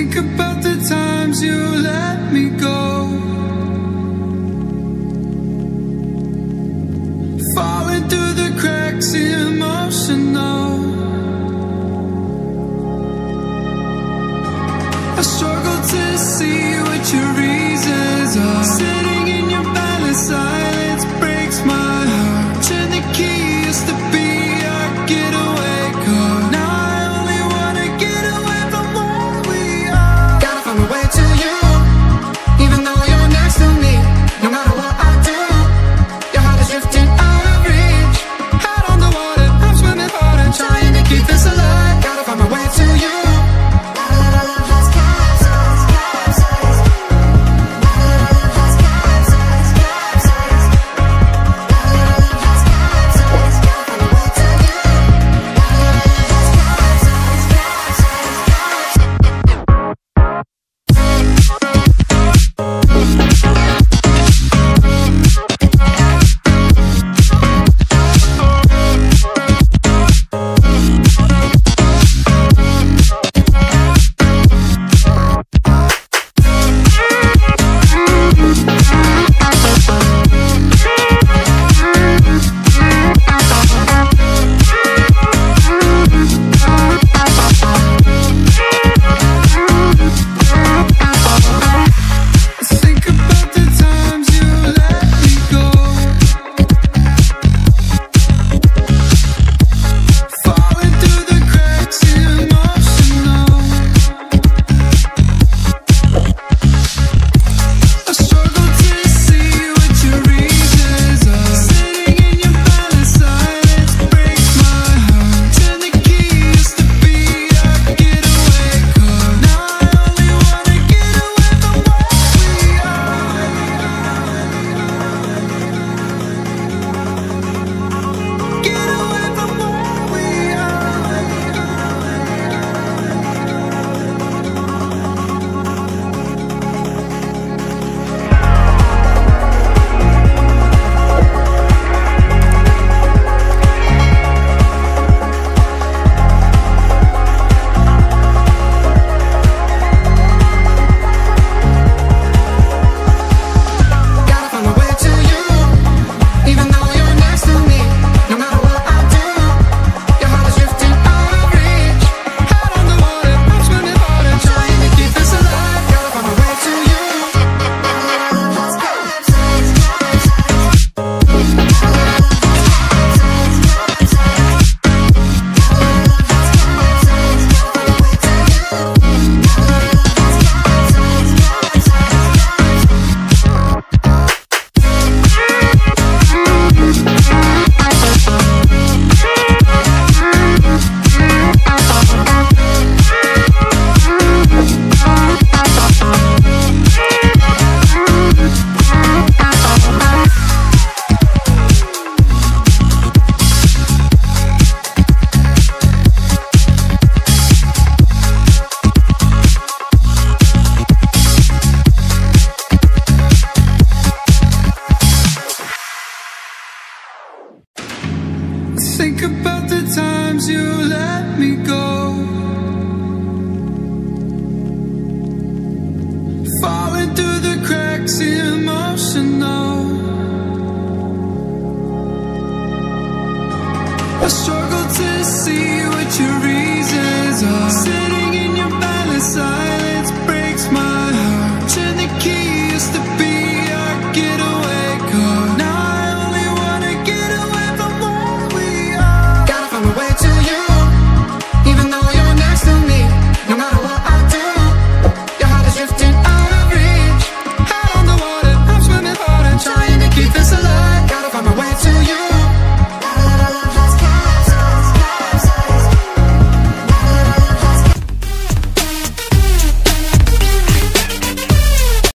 think about the times you let me go, falling through the cracks, emotional. I struggle to see what your reasons are. Sitting in your balance, silence breaks my heart. Turn the key, used to be our getaway car. Now I only wanna get away from where we are. Gotta find my way to you, even though you're next to me. No matter what I do, your heart is drifting out of reach. Out on the water, I'm swimming hard and trying to keep this alive. Gotta find my way to you. Think about the times you let me go, falling through the cracks, emotional. I